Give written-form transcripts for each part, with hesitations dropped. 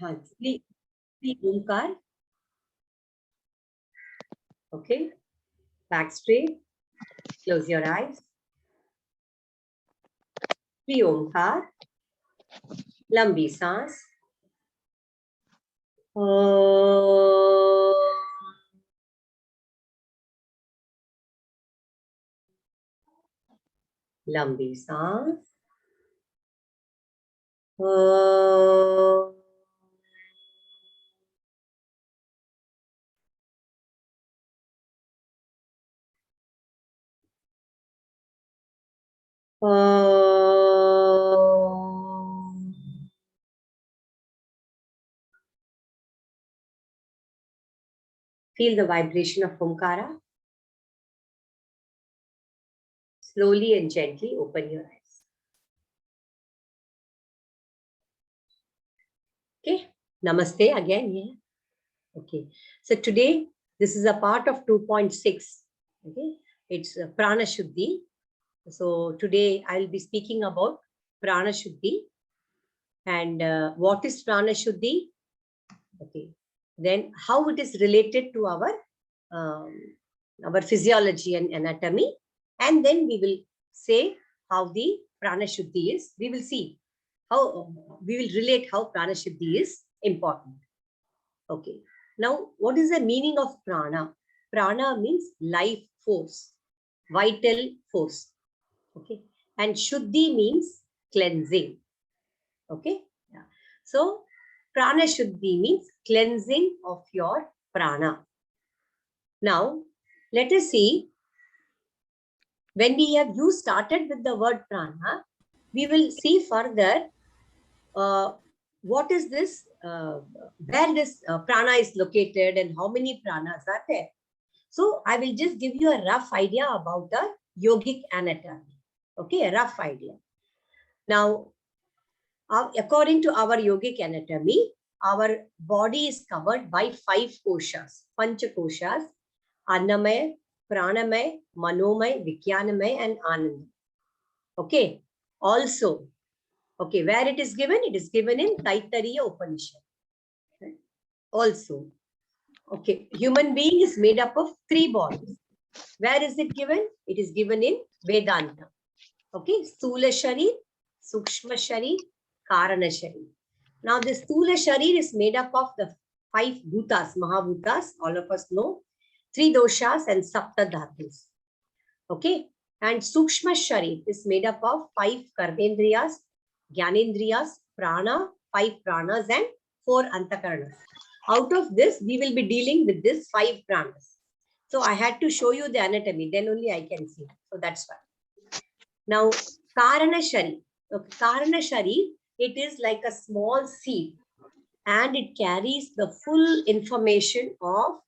हाँ, Omkar. Okay. Back straight. Close your eyes. Omkar. लंबी सांस. लंबी सांस. Feel the vibration of Omkara. Slowly and gently open your eyes. Okay. Namaste again. Yeah. Okay. So today, this is a part of 2.6. Okay. It's Prana Shuddhi. So today I'll be speaking about Prana Shuddhi. And what is Prana Shuddhi? Okay. Then how it is related to our physiology and anatomy. And then we will say how the Prana Shuddhi is. We will see how we will relate how Prana Shuddhi is important. Okay. Now, what is the meaning of prana? Prana means life force, vital force. Okay. And Shuddhi means cleansing. Okay. Yeah. So, Prana Shuddhi means cleansing of your prana. Now, let us see. When you started with the word prana, we will see further what is this, where this prana is located and how many pranas are there. So I will just give you a rough idea about the yogic anatomy. Okay, a rough idea. Now, according to our yogic anatomy, our body is covered by 5 koshas, pancha koshas, annamaya, pranamaya, manomaya, vikyanamaya, and anandamaya. Okay, also, okay, where it is given? It is given in Taittiriya Upanishad. Also, okay, human being is made up of 3 bodies. Where is it given? It is given in Vedanta. Okay, Sthula Sharir, Sukshma Sharir, Karana Sharir. Now, this Sthula Sharir is made up of the 5 bhutas, Mahabhutas, all of us know, 3 doshas and Sapta Dhatus. Okay, and Sukshma Sharir is made up of 5 Karmendriyas, Gyanendriyas, Prana, 5 pranas and 4 Antakaranas. Out of this, we will be dealing with this 5 pranas. So I had to show you the anatomy, then only I can see. So that's why. Now, Karana Shari. Okay, Karana Shari, it is like a small seed and it carries the full information of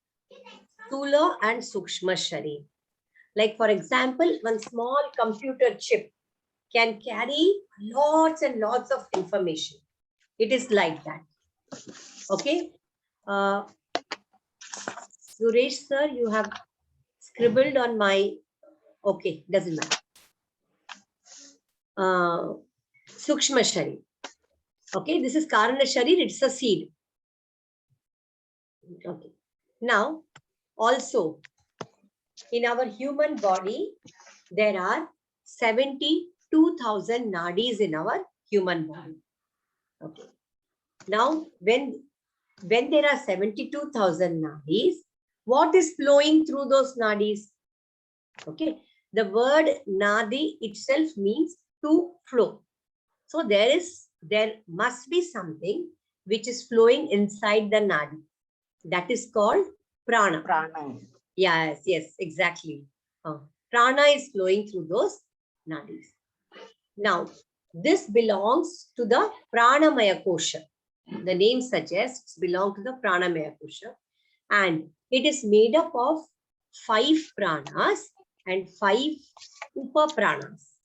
Sthula and Sukshma Shari. Like for example, one small computer chip can carry lots and lots of information. It is like that. Okay. Suresh sir, you have scribbled on my, okay, doesn't matter. Sukshma Sharir. Okay, this is Karana Sharir, it's a seed. Okay. Now, also, in our human body, there are 72,000 nadis in our human body. Okay. Now, when there are 72,000 nadis, what is flowing through those nadis? Okay. The word nadi itself means to flow. So there must be something which is flowing inside the nadi. That is called prana. Prana. Yes, exactly. Prana is flowing through those nadis. Now, this belongs to the pranamaya kosha. The name suggests belong to the pranamaya kosha. And it is made up of 5 pranas and 5 upa pranas.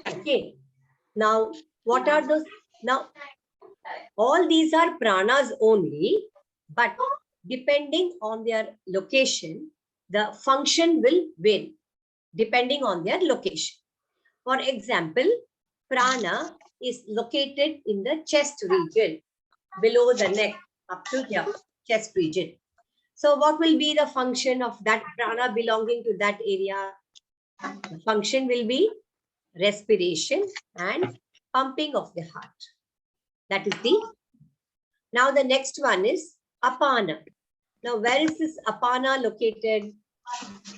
Okay. Now, what are those? Now, all these are pranas only, but depending on their location, the function will vary depending on their location. For example, prana is located in the chest region. below the neck up to here, chest region. So what will be the function of that prana belonging to that area? The function will be respiration and pumping of the heart. That is the. Now the next one is apana. Now where is this apana located?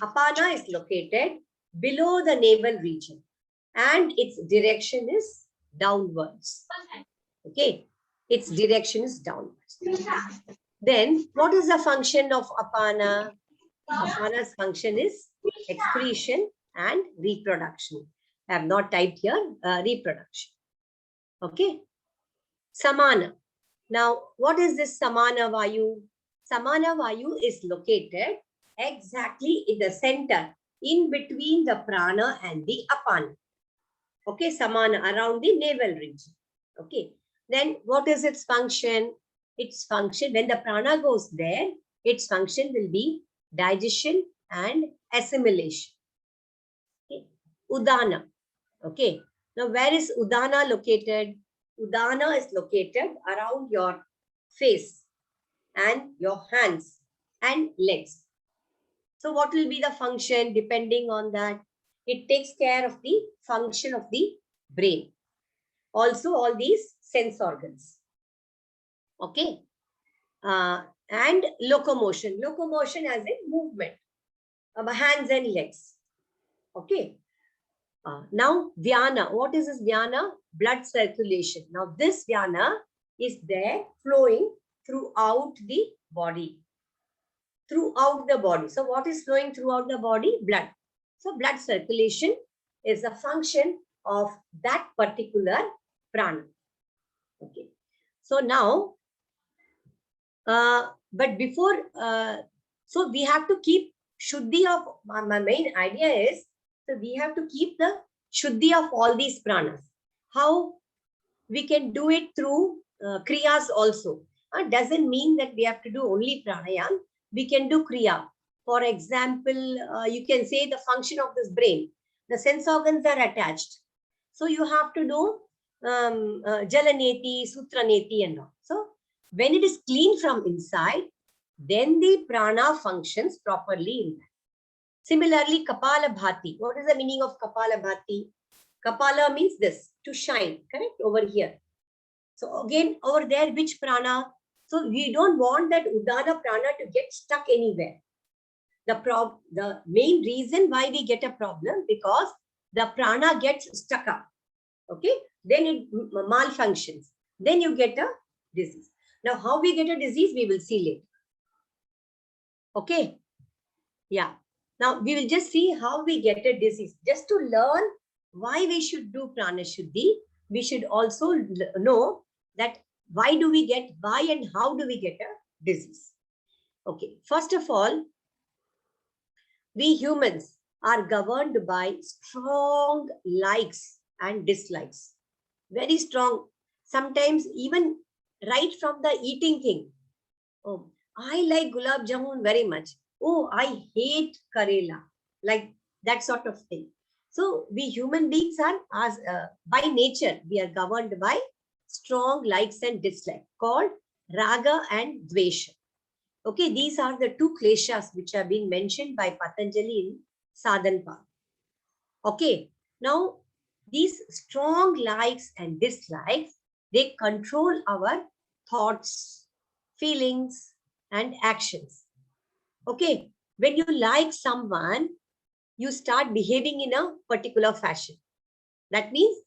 Apana is located below the navel region and its direction is downwards. Okay, its direction is downwards. Then what is the function of apana? Apana's function is excretion and reproduction. I have not typed here reproduction. Okay. Samana. Now, what is this Samana Vayu? Samana Vayu is located exactly in the center, in between the prana and the apana. Okay, Samana, around the navel region. Okay. Then what is its function? Its function, when the prana goes there, its function will be digestion and assimilation. Okay. Udana. Okay. Now, where is Udana located? Udana is located around your face and your hands and legs. So what will be the function depending on that? It takes care of the function of the brain. Also all these sense organs. Okay. And locomotion. Locomotion as in movement of hands and legs. Okay. Now, Dhyana. What is this Dhyana? Blood circulation. Now, this Dhyana is there flowing throughout the body. Throughout the body. So, what is flowing throughout the body? Blood. So, blood circulation is a function of that particular prana. Okay. So, now, but before, so we have to keep Shuddhi of, my main idea is, so we have to keep the Shuddhi of all these pranas. How we can do it through Kriyas also. Doesn't mean that we have to do only pranayam. We can do Kriya. For example, you can say the function of this brain. The sense organs are attached. So you have to do Jalaneti, Sutraneti and all. So when it is clean from inside, then the prana functions properly in that. Similarly, Kapala Bhati. What is the meaning of Kapala Bhati? Kapala means this, to shine, correct? Over here. So again, over there, which prana? So we don't want that Udana prana to get stuck anywhere. The main reason why we get a problem, because the prana gets stuck up. Okay, then it malfunctions. Then you get a disease. Now, how we get a disease, we will see later. Okay. Yeah. Now, we will just see how we get a disease. Just to learn why we should do Prana Shuddhi, we should also know that why and how do we get a disease. Okay. First of all, we humans are governed by strong likes and dislikes. Very strong. Sometimes even right from the eating thing. Oh, I like gulab jamun very much. Oh, I hate Karela. Like that sort of thing. So we human beings are, as by nature, we are governed by strong likes and dislikes called Raga and Dvesha. Okay, these are the two kleshas which have been mentioned by Patanjali in Sadhanpa. Okay, now these strong likes and dislikes, they control our thoughts, feelings, and actions. Okay, when you like someone, you start behaving in a particular fashion. That means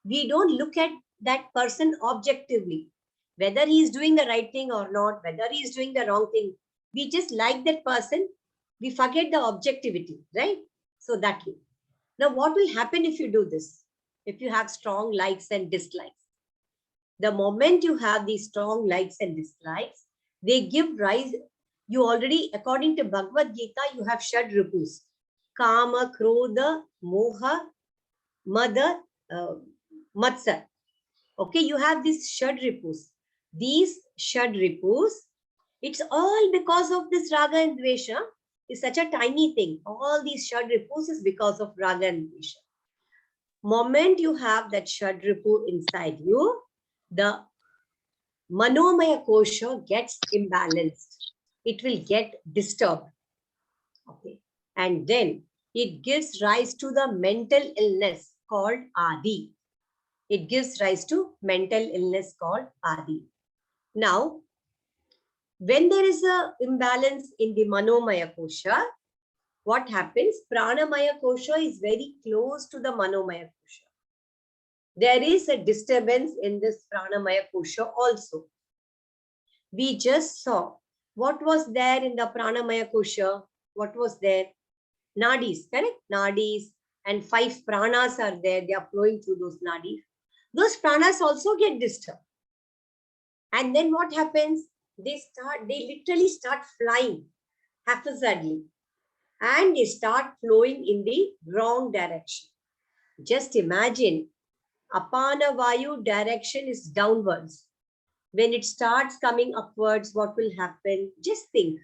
we don't look at that person objectively, whether he is doing the right thing or not, whether he is doing the wrong thing. We just like that person. We forget the objectivity, right? So that way. Now, what will happen if you do this? If you have strong likes and dislikes? The moment you have these strong likes and dislikes, they give rise. You already, according to Bhagavad Gita, you have Shad Ripus. Kama, Krodha, Moha, Mada, Matsar. Okay, you have these Shad Ripus. These Shad Ripus, it's all because of this Raga and Dvesha. It's such a tiny thing. All these Shad Ripus is because of Raga and Dvesha. Moment you have that Shad Ripu inside you, the Manomaya kosha gets imbalanced. It will get disturbed. Okay. And then it gives rise to the mental illness called Adi. It gives rise to mental illness called Adi. Now, when there is an imbalance in the Manomaya kosha, what happens? Pranamaya kosha is very close to the Manomaya kosha. There is a disturbance in this Pranamaya kosha also. We just saw what was there in the Pranamaya kosha. What was there? Nadis, correct? Nadis, and 5 pranas are there. They are flowing through those nadis. Those pranas also get disturbed. And then what happens? They literally start flying haphazardly. And they start flowing in the wrong direction. Just imagine, Apana Vayu direction is downwards. When it starts coming upwards, what will happen? Just think.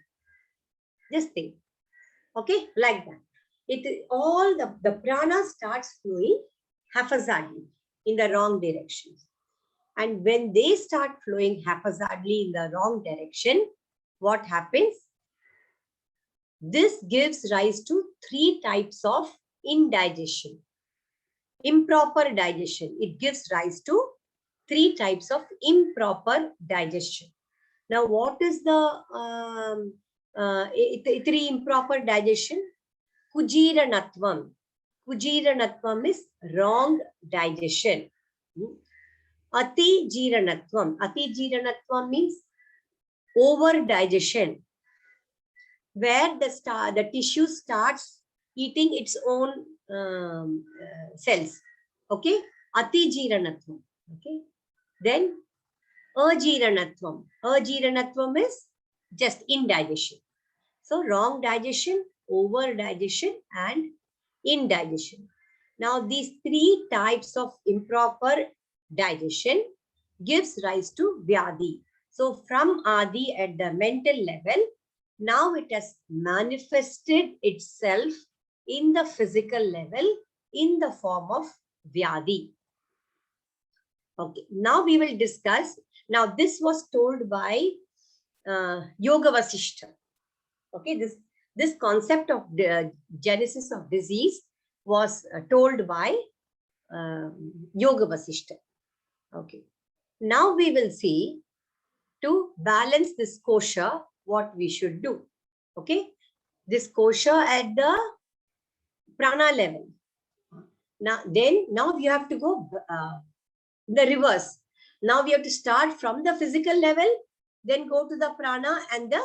Just think. Okay, like that. All the prana starts flowing haphazardly in the wrong directions. And when they start flowing haphazardly in the wrong direction, what happens? This gives rise to 3 types of indigestion. Improper digestion. It gives rise to 3 types of improper digestion. Now, what is the 3 improper digestion? Kujiranatvam. Kujiranatvam is wrong digestion. Ati jiranatvam. Ati jiranatvam means over digestion, where the tissue starts eating its own cells. Okay, ati jiranatvam. Okay, then ajiranatvam. Ajiranatvam is just indigestion. So wrong digestion, over digestion, and indigestion. Now these 3 types of improper digestion gives rise to Vyadi. So from Adi at the mental level, now it has manifested itself in the physical level in the form of Vyadi. Okay, now we will discuss. Now this was told by Yoga Vasishtha. Okay, this concept of the genesis of disease was told by Yoga Vasishtha. Okay, now we will see, to balance this kosha, what we should do. Okay, this kosha at the prana level. Now we have to go the reverse. Now we have to start from the physical level, then go to the prana and the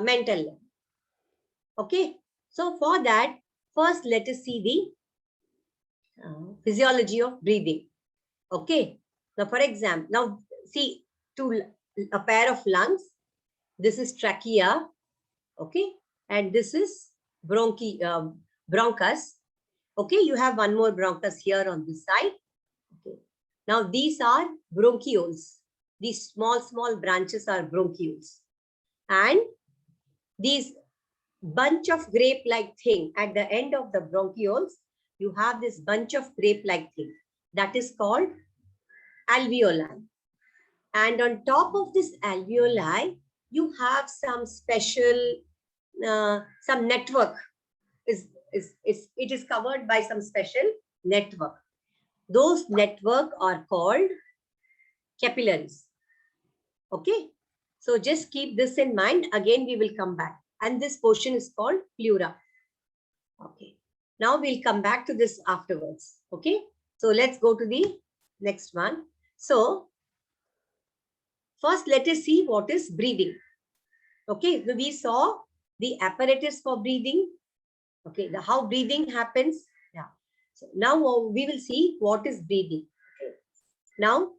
mental level. Okay, so for that, first let us see the physiology of breathing. Okay, now for example, now see a pair of lungs. This is trachea. Okay, and this is bronchus. Okay, you have one more bronchus here on this side. Okay, now these are bronchioles. These small branches are bronchioles, and these bunch of grape-like thing at the end of the bronchioles, you have this bunch of grape-like thing that is called alveoli. And on top of this alveoli, you have some special, some network. It is covered by some special network. Those network are called capillaries. Okay, so just keep this in mind. Again, we will come back. And this portion is called pleura. Okay, now we'll come back to this afterwards. Okay, so let's go to the next one. So first, let us see what is breathing. Okay, so we saw the apparatus for breathing. Okay, how breathing happens. Yeah. So now we will see what is breathing. Okay. Now,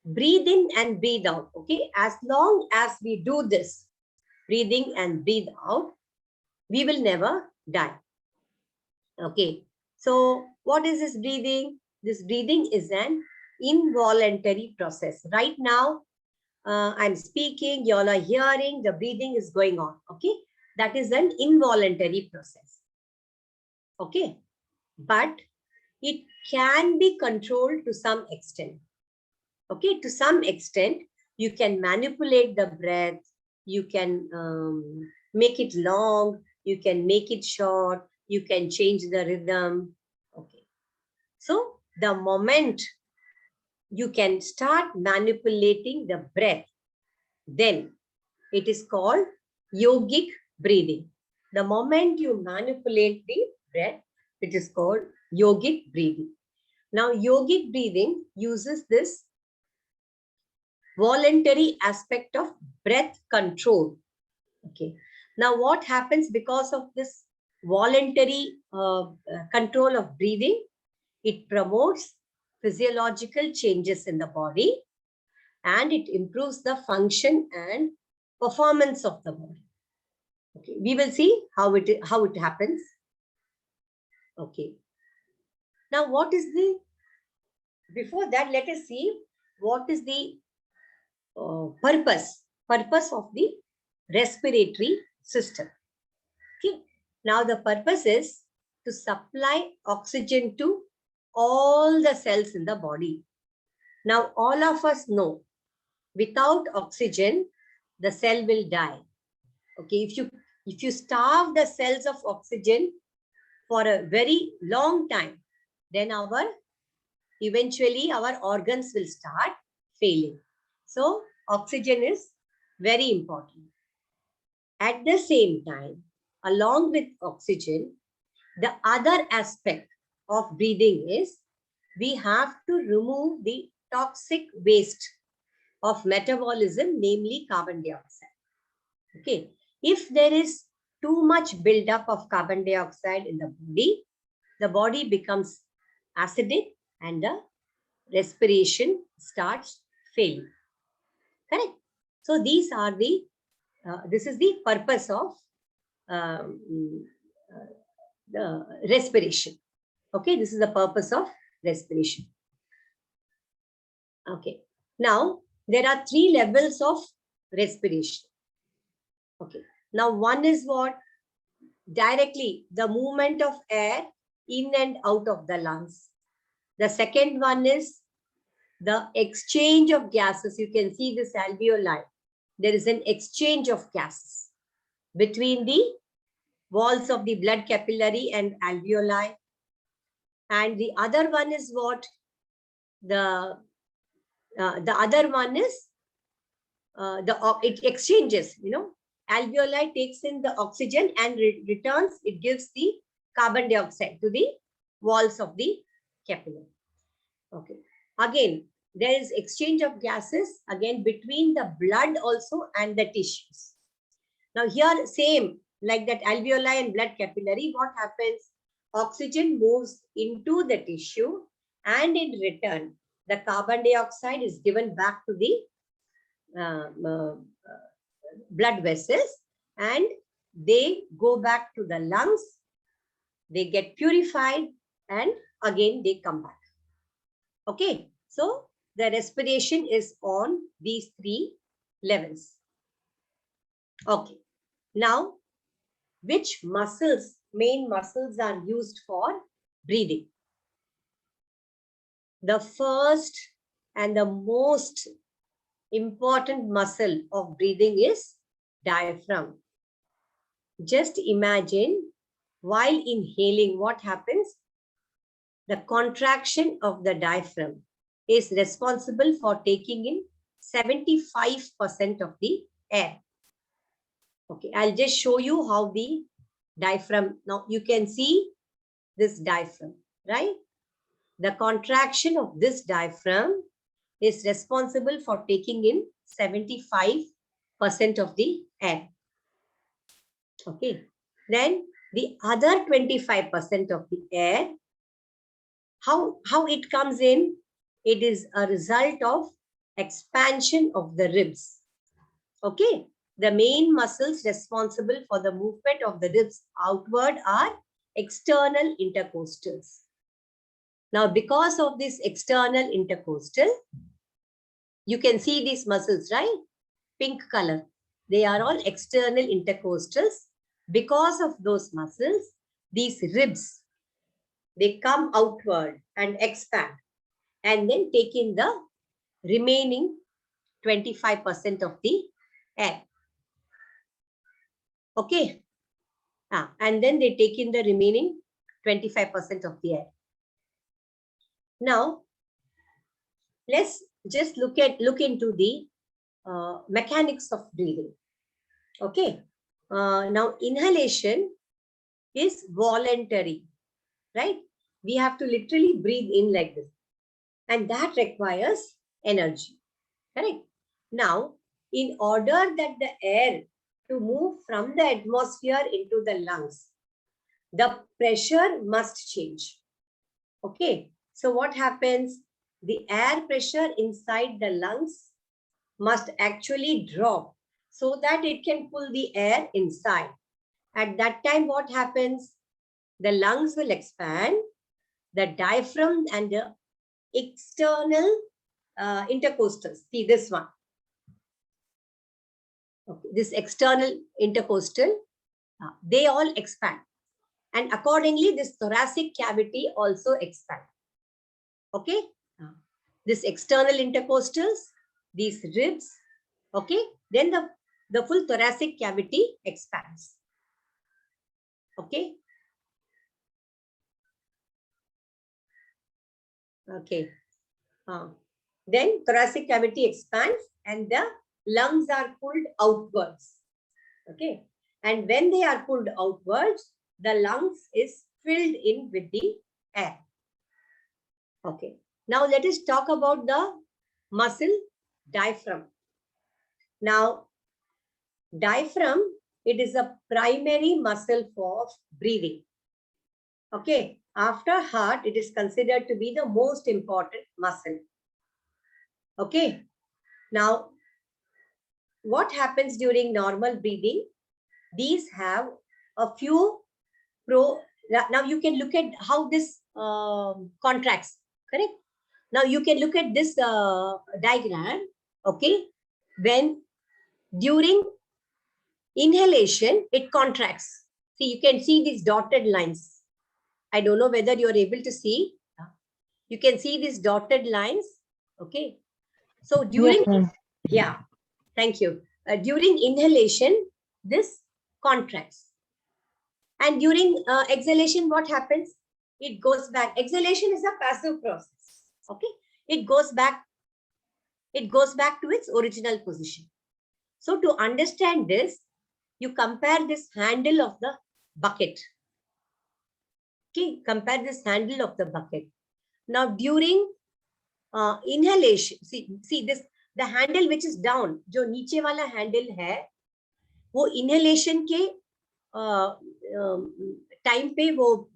breathe in and breathe out. Okay, as long as we do this, breathing and breathe out, we will never die. Okay, so what is this breathing? This breathing is an involuntary process. Right now, I'm speaking, you all are hearing, the breathing is going on. Okay, that is an involuntary process. Okay, but it can be controlled to some extent. Okay, to some extent, You can manipulate the breath. You can make it long. You can make it short. You can change the rhythm. Okay. So the moment you can start manipulating the breath, then it is called yogic breathing. The moment you manipulate the breath, it is called yogic breathing. Now, yogic breathing uses this voluntary aspect of breath control. Okay. Now, what happens because of this voluntary control of breathing? It promotes physiological changes in the body, and it improves the function and performance of the body. Okay, we will see how it happens. Okay. Now, what is the, before that, let us see what is the purpose of the respiratory system. Okay. Now, the purpose is to supply oxygen to all the cells in the body. Now, all of us know without oxygen, the cell will die. Okay, if you starve the cells of oxygen for a very long time, then eventually our organs will start failing. So oxygen is very important. At the same time, along with oxygen, the other aspect of breathing is we have to remove the toxic waste of metabolism, namely carbon dioxide. Okay. If there is too much buildup of carbon dioxide in the body becomes acidic and the respiration starts failing. Correct? So these are this is the purpose of the respiration. Okay, this is the purpose of respiration. Okay. Now, there are 3 levels of respiration. Okay. Now, one is what? Directly, the movement of air in and out of the lungs. The second one is the exchange of gases. You can see this alveoli. There is an exchange of gases between the walls of the blood capillary and alveoli. And the other one is what? The other one is it exchanges, alveoli takes in the oxygen and returns, it gives the carbon dioxide to the walls of the capillary. Okay. Again, there is exchange of gases again between the blood also and the tissues. Now here same like that alveoli and blood capillary, what happens? Oxygen moves into the tissue and in return, the carbon dioxide is given back to the blood vessels and they go back to the lungs, they get purified and again they come back. Okay, so the respiration is on these 3 levels. Okay, now which main muscles are used for breathing? The first and the most important muscle of breathing is diaphragm. Just imagine while inhaling, what happens? The contraction of the diaphragm is responsible for taking in 75% of the air. Okay, I'll just show you how the diaphragm, now you can see this diaphragm, right? The contraction of this diaphragm is responsible for taking in 75% of the air. Okay, then the other 25% of the air, how it comes in? It is a result of expansion of the ribs. Okay, the main muscles responsible for the movement of the ribs outward are external intercostals. Now, because of this external intercostal, you can see these muscles, right? Pink color. They are all external intercostals. Because of those muscles, these ribs, they come outward and expand and then take in the remaining 25% of the air. Okay. And then they take in the remaining 25% of the air. Now, let's just look into the mechanics of breathing. Okay. Now, inhalation is voluntary, right? We have to literally breathe in like this, and that requires energy. Correct. Now, in order that the air to move from the atmosphere into the lungs, the pressure must change. Okay. So what happens? The air pressure inside the lungs must actually drop so that it can pull the air inside. At that time, what happens? The lungs will expand, the diaphragm and the external intercostals. See this one. Okay. This external intercostal, they all expand. And accordingly, this thoracic cavity also expands. Okay. This external intercostals, these ribs, okay. Then the full thoracic cavity expands. Okay. Okay. Then thoracic cavity expands and the lungs are pulled outwards. Okay. And when they are pulled outwards, the lungs is filled in with the air. Okay. Now let us talk about the muscle diaphragm. Now, diaphragm, it is a primary muscle for breathing. Okay. After heart, it is considered to be the most important muscle. Okay. Now, what happens during normal breathing? These have a few now you can look at how this contracts, correct? Now you can look at this diagram, okay? When during inhalation, it contracts. See, you can see these dotted lines. I don't know whether you're able to see. You can see these dotted lines, okay? So during, yeah, thank you. During inhalation, this contracts. And during exhalation, what happens? It goes back. Exhalation is a passive process. Okay. It goes back to its original position. So to understand this, you compare this handle of the bucket. Okay. Compare this handle of the bucket. Now during inhalation, see this, the handle which is down, जो नीचे वाला handle है, वो inhalation के time पे वो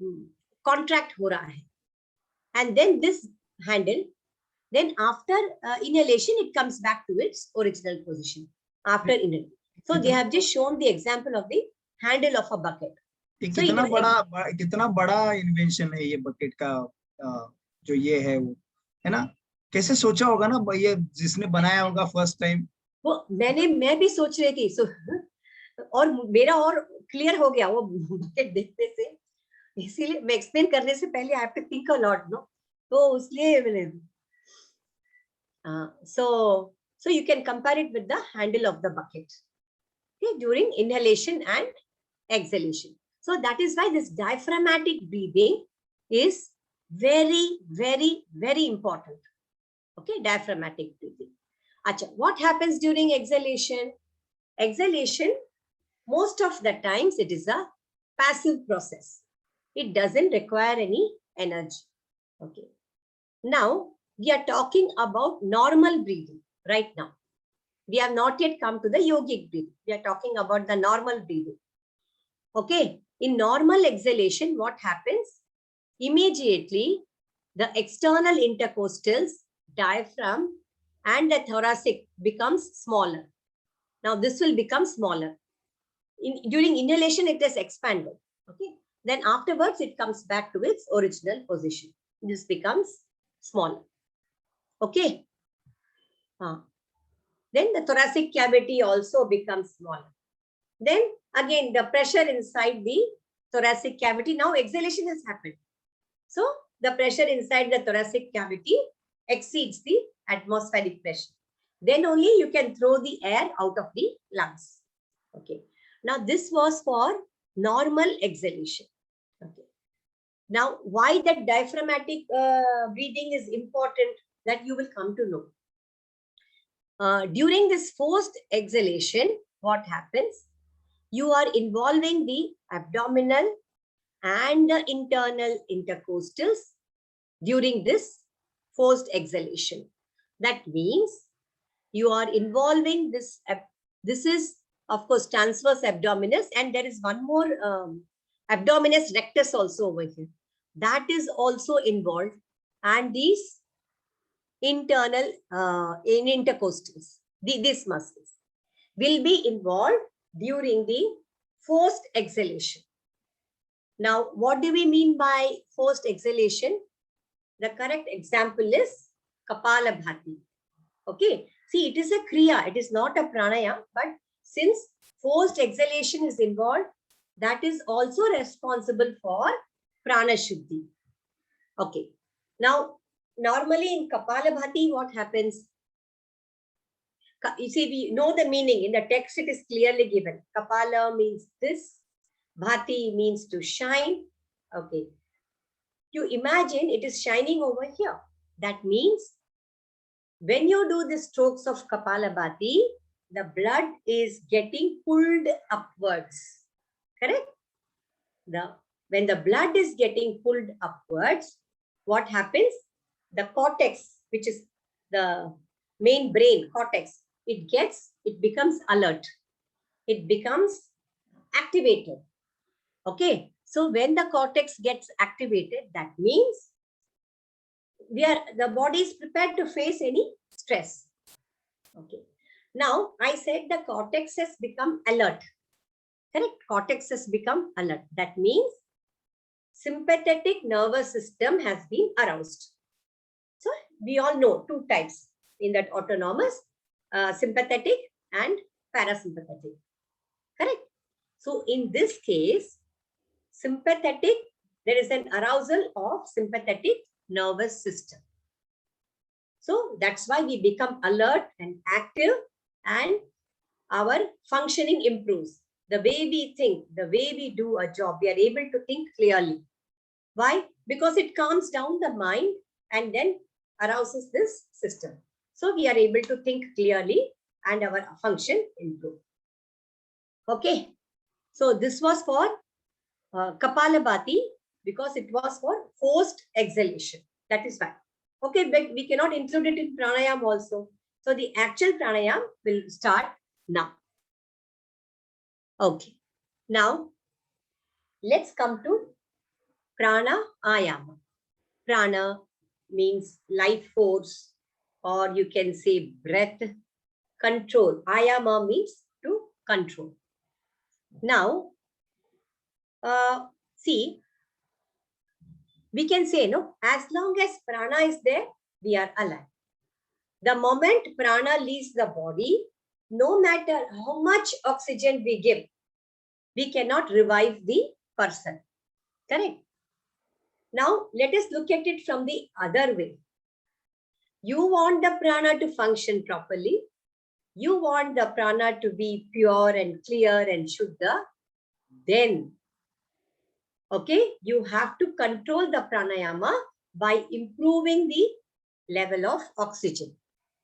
contract हो रहा है, and then this handle, then after inhalation it comes back to its original position after inhalation. So they have just shown the example of the handle of a bucket. So कितना बड़ा invention है ये bucket का, जो ये है वो, है ना? कैसे सोचा होगा ना ये जिसने बनाया होगा फर्स्ट टाइम? वो मैं भी सोच रही थी, और मेरा और क्लियर हो गया वो बकेट देखने से, इसीलिए मैं एक्सप्लेन करने से पहले I have to think a lot, no, तो इसलिए मैंने so you can compare it with the handle of the bucket, okay, during inhalation and exhalation. So that is why this diaphragmatic breathing is very, very, very important. Okay, diaphragmatic breathing. Acha, what happens during exhalation? Exhalation, most of the times it is a passive process. It doesn't require any energy. Okay. Now, we are talking about normal breathing right now. We have not yet come to the yogic breathing. We are talking about the normal breathing. Okay. In normal exhalation, what happens? Immediately, the external intercostals, diaphragm, and the thoracic becomes smaller. Now, this will become smaller. During inhalation, it is expanded. Okay. Then afterwards, it comes back to its original position. This becomes smaller. Okay. Then the thoracic cavity also becomes smaller. Then again, the pressure inside the thoracic cavity. Now exhalation has happened. So the pressure inside the thoracic cavity exceeds the atmospheric pressure. Then only you can throw the air out of the lungs. Okay. Now this was for normal exhalation. Okay. Now why that diaphragmatic breathing is important, that you will come to know. During this forced exhalation, what happens? You are involving the abdominal and the internal intercostals during this forced exhalation. That means you are involving this. This is, of course, transverse abdominis, and there is one more abdominis rectus also over here. That is also involved, and these internal in intercostals, these muscles will be involved during the forced exhalation. Now, what do we mean by forced exhalation? The correct example is Kapalabhati. Okay. See, it is a Kriya. It is not a Pranayama. But since forced exhalation is involved, that is also responsible for Prana Shuddhi. Okay. Now, normally in Kapalabhati, what happens? You see, we know the meaning. In the text, it is clearly given. Kapala means this. Bhati means to shine. Okay. You imagine it is shining over here. That means when you do the strokes of Kapalabhati, the blood is getting pulled upwards. Correct? When the blood is getting pulled upwards, what happens? The cortex, which is the main brain cortex, it becomes alert. It becomes activated. Okay. So when the cortex gets activated, that means the body is prepared to face any stress. Okay. Now, I said the cortex has become alert. Correct? Cortex has become alert. That means sympathetic nervous system has been aroused. So, we all know two types in that autonomous, sympathetic and parasympathetic. Correct? So, in this case, sympathetic, there is an arousal of sympathetic nervous system. So that's why we become alert and active, and our functioning improves. The way we think, the way we do a job, we are able to think clearly. Why? Because it calms down the mind and then arouses this system. So we are able to think clearly and our function improves. Okay. So this was for Kapalabhati, because it was for forced exhalation. That is why. Okay, but we cannot include it in pranayama also. So the actual pranayama will start now. Okay. Now, let's come to prana ayama. Prana means life force, or you can say breath. Control. Ayama means to control. Now, see, we can say, no, as long as prana is there, we are alive. The moment prana leaves the body, no matter how much oxygen we give, we cannot revive the person. Correct? Now, let us look at it from the other way. You want the prana to function properly. You want the prana to be pure and clear and shuddha. Then, okay, you have to control the pranayama by improving the level of oxygen.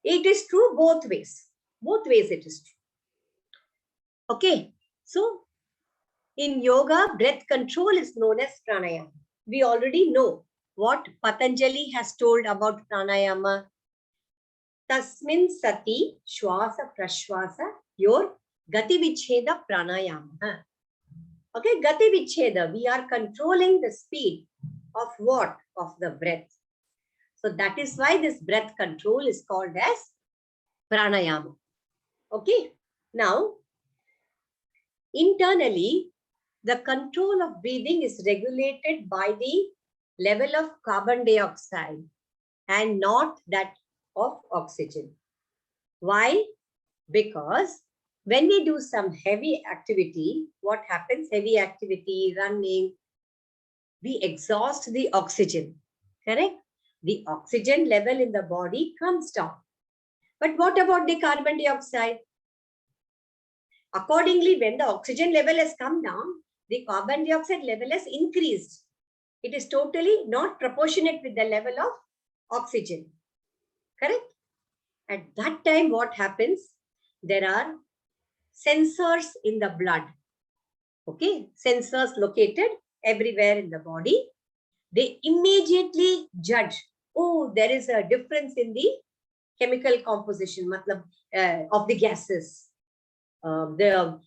It is true both ways. Both ways it is true. Okay. So, in yoga, breath control is known as pranayama. We already know what Patanjali has told about pranayama. Tasmin sati shwasa prashwasa yor gati vichheda pranayama. Okay, gati vichheda. We are controlling the speed of what? Of the breath. So that is why this breath control is called as pranayama. Okay. Now, internally, the control of breathing is regulated by the level of carbon dioxide and not that of oxygen. Why? Because when we do some heavy activity, what happens? Heavy activity, running, we exhaust the oxygen. Correct? The oxygen level in the body comes down. But what about the carbon dioxide? Accordingly, when the oxygen level has come down, the carbon dioxide level has increased. It is totally not proportionate with the level of oxygen. Correct? At that time, what happens? There are sensors in the blood. Okay, sensors located everywhere in the body. They immediately judge, oh, there is a difference in the chemical composition of the gases. The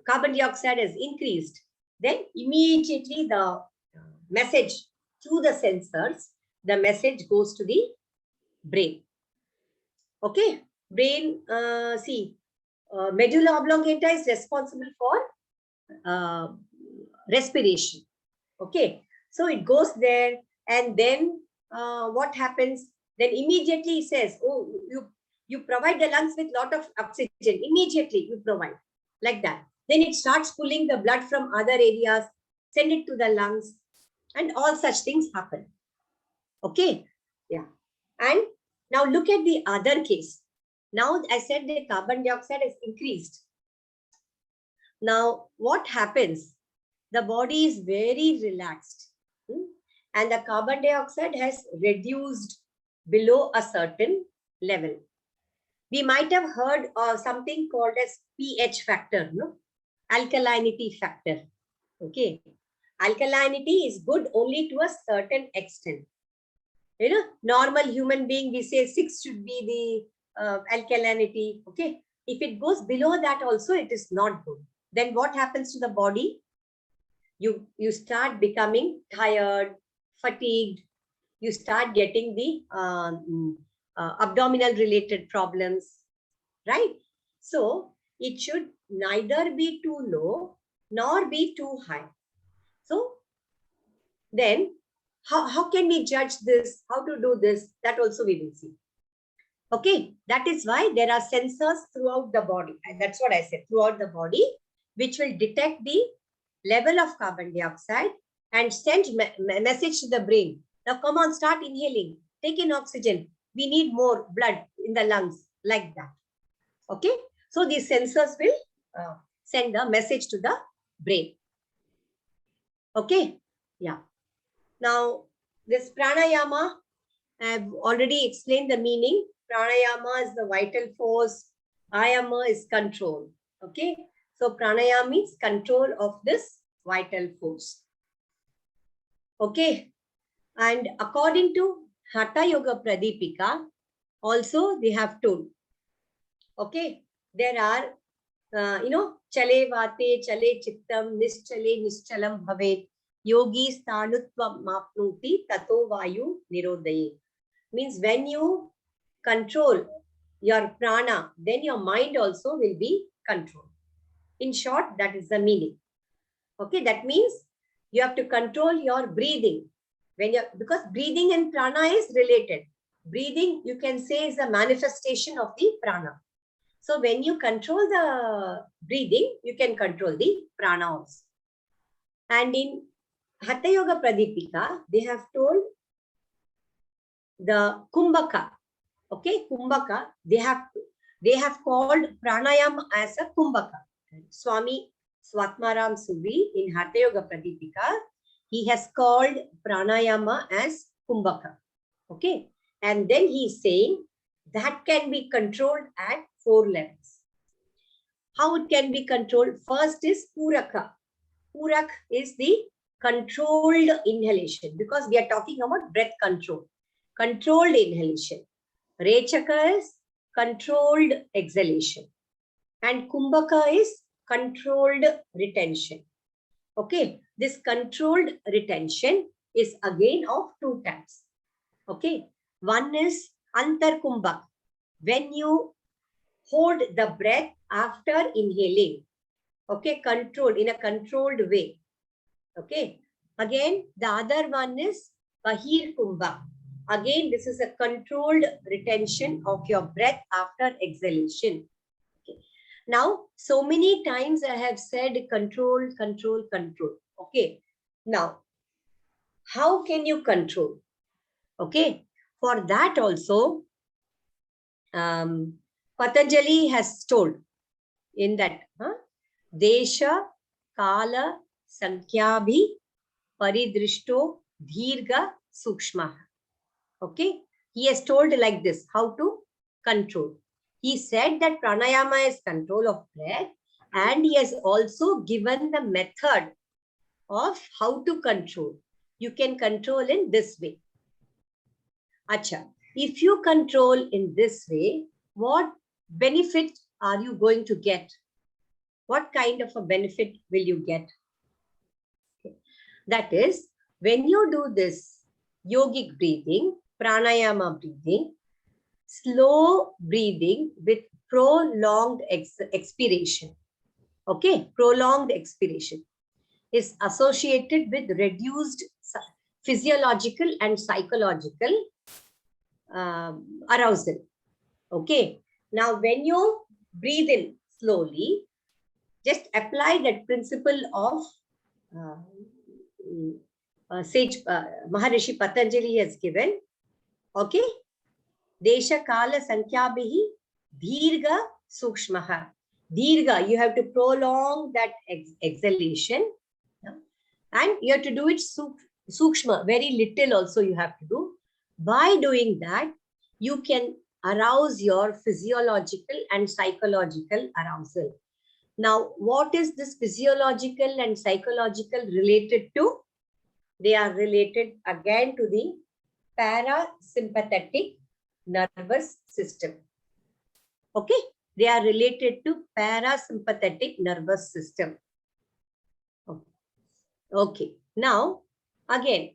carbon dioxide has increased. Then immediately the message through the sensors, the message goes to the brain. Okay, brain, medulla oblongata is responsible for respiration. Okay, so it goes there, and then what happens? Then immediately it says, oh, you provide the lungs with lot of oxygen. Immediately you provide like that. Then it starts pulling the blood from other areas, send it to the lungs, and all such things happen. Okay, yeah. And now look at the other case. Now I said the carbon dioxide has increased. Now what happens? The body is very relaxed, and the carbon dioxide has reduced below a certain level. We might have heard something called as pH factor, no? Alkalinity factor. Okay, alkalinity is good only to a certain extent. You know, normal human being, we say 6 should be the alkalinity. Okay, if it goes below that also, it is not good. Then what happens to the body? You start becoming tired, fatigued. You start getting the abdominal related problems, right? So it should neither be too low nor be too high. So then how can we judge this? How to do this? That also we will see. Okay, that is why there are sensors throughout the body. And that's what I said, throughout the body, which will detect the level of carbon dioxide and send message to the brain. Now come on, start inhaling, take in oxygen. We need more blood in the lungs, like that. Okay, so these sensors will send the message to the brain. Okay, yeah. Now this pranayama, I have already explained the meaning. Pranayama is the vital force. Ayama is control. Okay, so pranayama means control of this vital force. Okay, and according to Hatha Yoga Pradipika, also they have told. Okay, there are, chale vate, chale chittam, nischale nischalam bhavet, yogi sthanutva mapnuti tato vayu nirodhaye. Means when you control your prana, then your mind also will be controlled. In short, that is the meaning. Okay, that means you have to control your breathing. Because breathing and prana is related. Breathing, you can say, is a manifestation of the prana. So when you control the breathing, you can control the prana also. And in Hatha Yoga Pradipika, they have told the Kumbhaka. Okay, Kumbhaka, they have called pranayama as a Kumbhaka. Swami Swatmaram Suri in Hatha Yoga Pradipika, he has called pranayama as Kumbhaka. Okay, and then he is saying that can be controlled at 4 levels. How it can be controlled? First is Puraka. Purak is the controlled inhalation, because we are talking about breath control. Controlled inhalation. Rechaka is controlled exhalation. And Kumbhaka is controlled retention. Okay, this controlled retention is again of 2 types. Okay, one is Antar Kumbhak. When you hold the breath after inhaling. Okay, controlled, in a controlled way. Okay, again, the other one is Bahir Kumbhak. Again, this is a controlled retention of your breath after exhalation. Okay. Now, so many times I have said control, control, control. Okay. Now, how can you control? Okay. For that also, Patanjali has told in that, Desha, Kala, Sankhyaabhi, Paridrishto, Dhirga, Sukshma. Okay. He has told like this, how to control. He said that pranayama is control of breath, and he has also given the method of how to control. You can control in this way. Acha, if you control in this way, what benefit are you going to get? What kind of a benefit will you get? Okay. That is, when you do this yogic breathing, pranayama breathing, slow breathing with prolonged expiration. Okay, prolonged expiration is associated with reduced physiological and psychological arousal. Okay, now when you breathe in slowly, just apply that principle of sage Maharishi Patanjali has given. Okay, Desha Kala Sankhyabihi Dhirga Sukshmaha. Dhirga, you have to prolong that exhalation, and you have to do it sukshma, very little also you have to do. By doing that, you can arouse your physiological and psychological arousal. Now, what is this physiological and psychological related to? They are related again to the parasympathetic nervous system. Okay, they are related to parasympathetic nervous system. Okay, now again,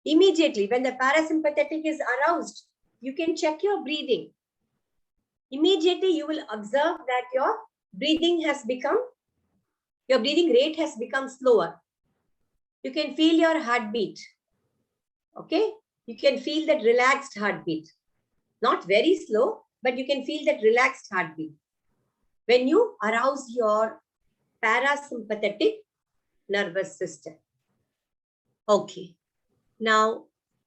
immediately when the parasympathetic is aroused, you can check your breathing. Immediately you will observe that your breathing rate has become slower. You can feel your heartbeat. Okay, you can feel that relaxed heartbeat. Not very slow, but you can feel that relaxed heartbeat when you arouse your parasympathetic nervous system. Okay. Now,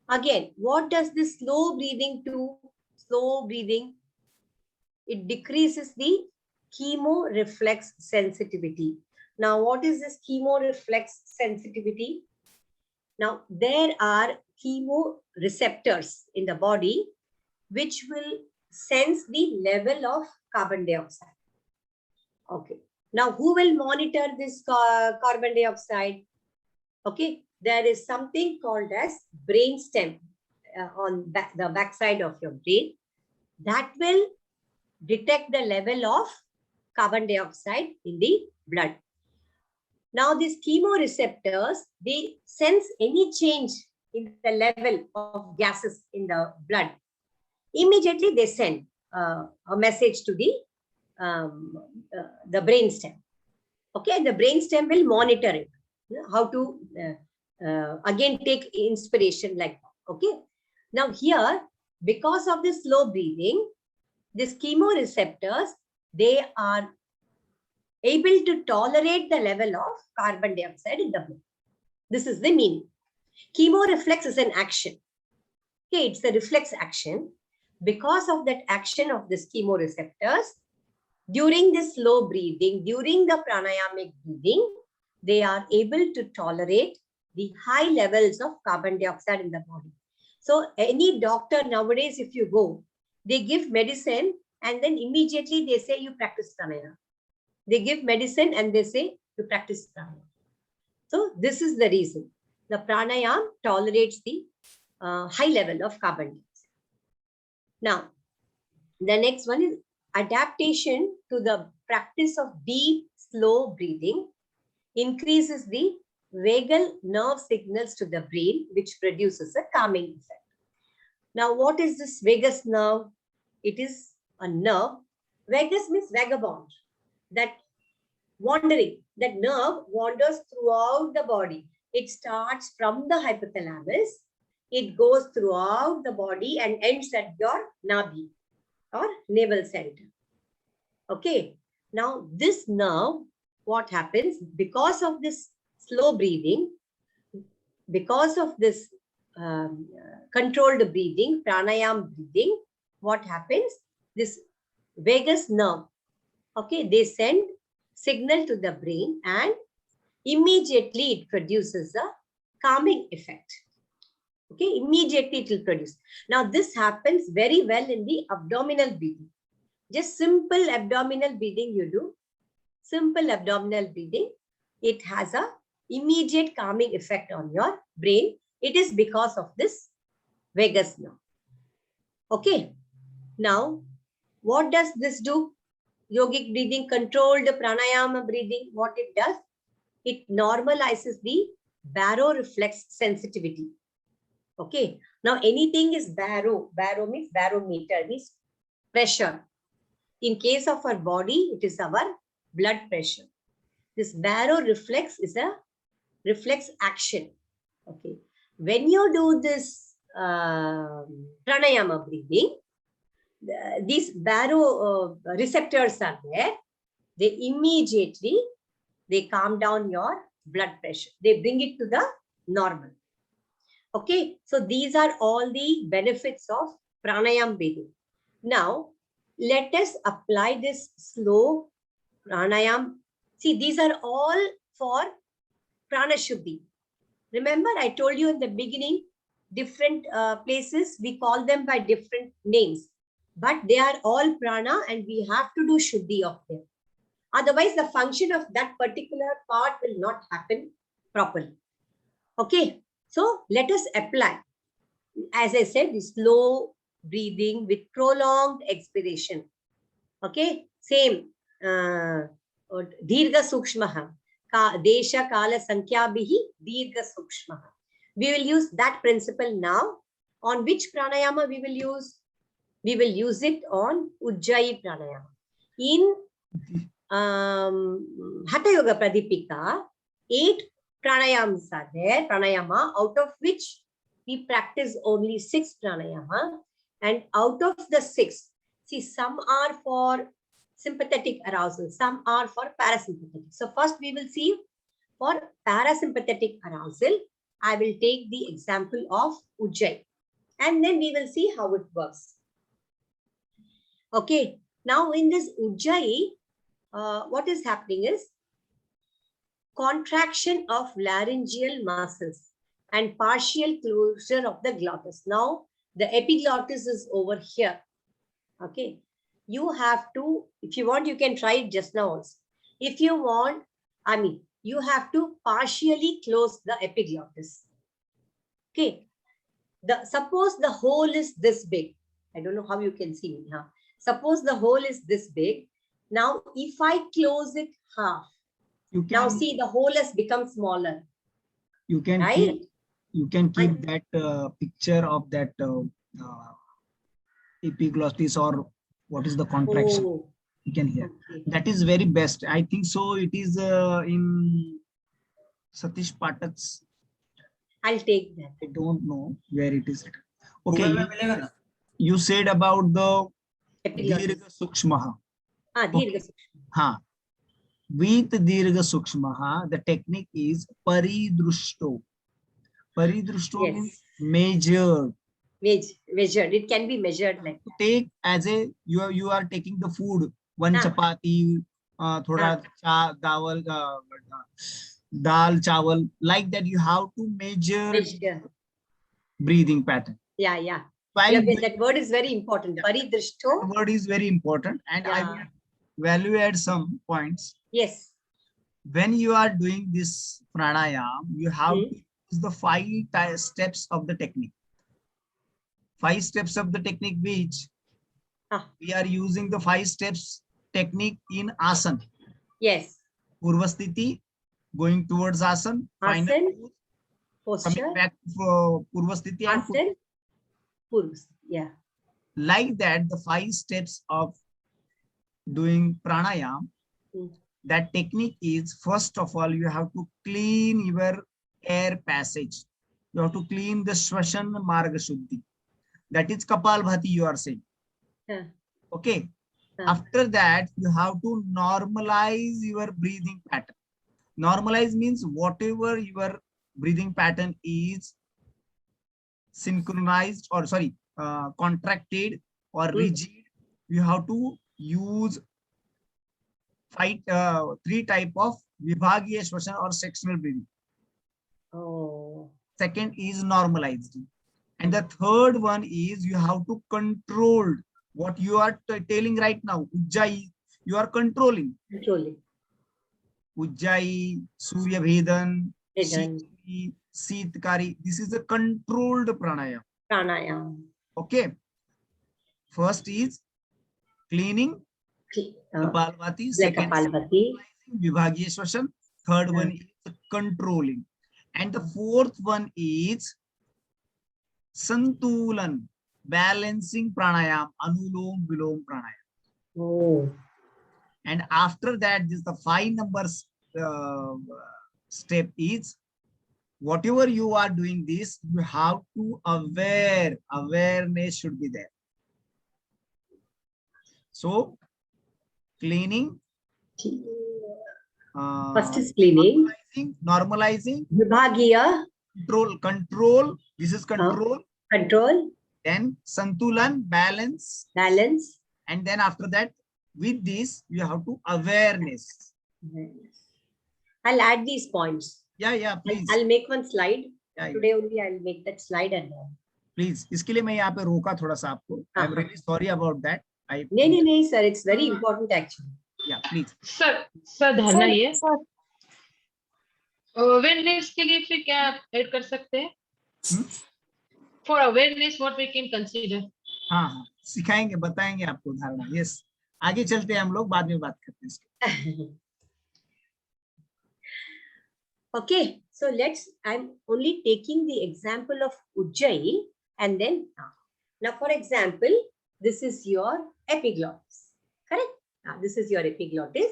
again, what does this slow breathing do? Slow breathing, it decreases the chemoreflex sensitivity. Now, what is this chemoreflex sensitivity? Now, there are chemoreceptors in the body which will sense the level of carbon dioxide. Okay. Now, who will monitor this carbon dioxide? Okay. There is something called as brainstem on the backside of your brain that will detect the level of carbon dioxide in the blood. Now, these chemoreceptors, they sense any change in the level of gases in the blood. Immediately, they send a message to the brainstem. Okay, and the brainstem will monitor it. How to again take inspiration like that. Okay. Now here, because of the slow breathing, these chemoreceptors, they are able to tolerate the level of carbon dioxide in the blood. This is the meaning. Chemoreflex is an action. Okay, it's a reflex action. Because of that action of these chemoreceptors, during this slow breathing, during the pranayamic breathing, they are able to tolerate the high levels of carbon dioxide in the body. So any doctor nowadays, if you go, they give medicine and then immediately they say you practice pranayama. They give medicine and they say you practice pranayama. So this is the reason. The pranayama tolerates the high level of carbon dioxide. Now, the next one is adaptation to the practice of deep, slow breathing increases the vagal nerve signals to the brain, which produces a calming effect. Now, what is this vagus nerve? It is a nerve. Vagus means vagabond. That wandering, that nerve wanders throughout the body. It starts from the hypothalamus. It goes throughout the body and ends at your nabi or navel center. Okay. Now, this nerve, what happens? Because of this slow breathing, because of this controlled breathing, pranayama breathing, what happens? This vagus nerve, okay, they send signal to the brain and immediately it produces a calming effect. Okay, immediately it will produce. Now this happens very well in the abdominal breathing. Just simple abdominal breathing you do. Simple abdominal breathing. It has a immediate calming effect on your brain. It is because of this vagus nerve. Okay. Now, what does this do? Yogic breathing, controlled pranayama breathing, what it does? It normalizes the baroreflex sensitivity. Okay. Now, anything is baro. Baro means barometer, means pressure. In case of our body, it is our blood pressure. This baroreflex is a reflex action. Okay. When you do this pranayama breathing, these baro receptors are there. They immediately, they calm down your blood pressure. They bring it to the normal. Okay. So these are all the benefits of pranayama breathing. Now, let us apply this slow pranayama. See, these are all for prana shuddhi. Remember, I told you in the beginning, different places, we call them by different names. But they are all prana and we have to do shuddhi of them. Otherwise, the function of that particular part will not happen properly. Okay, so let us apply. As I said, the slow breathing with prolonged expiration. Okay, same. Dirgha sukshmaha. Desha kala sankhyabihi dirgha sukshmaha. We will use that principle now. On which pranayama we will use? We will use it on Ujjayi pranayama. In Hatha Yoga Pradipika, 8 pranayams are there, pranayama, out of which we practice only 6 pranayama. And out of the 6, see, some are for sympathetic arousal, some are for parasympathetic. So first we will see for parasympathetic arousal. I will take the example of Ujjayi and then we will see how it works. Okay, now in this Ujjayi, what is happening is contraction of laryngeal muscles and partial closure of the glottis. Now the epiglottis is over here. Okay, you have to, if you want, you can try it just now also. If you want, you have to partially close the epiglottis. Okay, suppose the hole is this big. I don't know how you can see me. Huh? Suppose the hole is this big. Now, if I close it half, now see the hole has become smaller. You can right? keep that picture of that epiglottis or what is the contraction. Oh, you can hear. okay. That is very best. I think so. It is in Satish Pathak's. I'll take that. I don't know where it is written. Okay, you said about the Epiglottis. Dirgha Sukshmaha. Dirgha Sukshmaha. Ha. With Dirgha Sukshmaha, the technique is Paridrushto. Paridrushto Yes. means measured. Measured. It can be measured like that. Take as a you are taking the food, one chapati, thoda dal chawal, like that. You have to measure breathing pattern. Yeah, yeah. While That word is very important. Paridrushto. Word is very important, and I will value add some points. Yes. When you are doing this pranayam, you have to use the 5 steps of the technique. 5 steps of the technique, which we are using the 5 steps technique in asana. Yes. Purvasthiti, going towards asana. Asana, posture. Coming back to Purvasthiti and asana, Purvasthiti. Yeah. Like that, the 5 steps of doing pranayam, that technique is, first of all, you have to clean your air passage. You have to clean the Swasana Marga Shuddhi. That is Kapalbhati, you are saying. Okay. After that, you have to normalize your breathing pattern. Normalize means whatever your breathing pattern is synchronized or contracted or rigid, you have to use three type of vibhagiya shwasana or sectional breathing. Oh. Second is normalized. And the third one is you have to control what you are telling right now. Ujjayi, you are controlling. Controlling. Ujjayi, Surya Bhedan, Bhedan. Sitkari. This is a controlled pranayama. Pranayama. Okay. First is cleaning, Kapalbhati. Like Second, Kapalbhati. Vibhagiya Shwasana. Third one is controlling. And the fourth one is Santulan, balancing pranayam, Anulom Vilom pranayam. Oh. And after that, this the 5 numbers step is whatever you are doing this, you have to awareness should be there. So cleaning, First is cleaning, normalizing, Vibhagiya, control, this is control, control, then Santulan, balance, and then after that, with this, you have to awareness. I'll add these points. Yeah, please. I'll make one slide. Yeah. Today only I'll make that slide and please. इसके लिए मैं यहाँ पे रोका थोड़ा सा आपको. I'm really sorry about that. नहीं, sir. It's very important actually. Yeah, please. Sir, धरना ये. Awareness के लिए फिर क्या ऐड कर सकते हैं? For awareness, what we can consider? हाँ, सिखाएंगे, बताएंगे आपको धारणा. Yes. आगे चलते हैं हम लोग, बाद में बात करते हैं इसके. Okay, so I'm only taking the example of Ujjayi and then now for example, this is your epiglottis, correct? This is your epiglottis.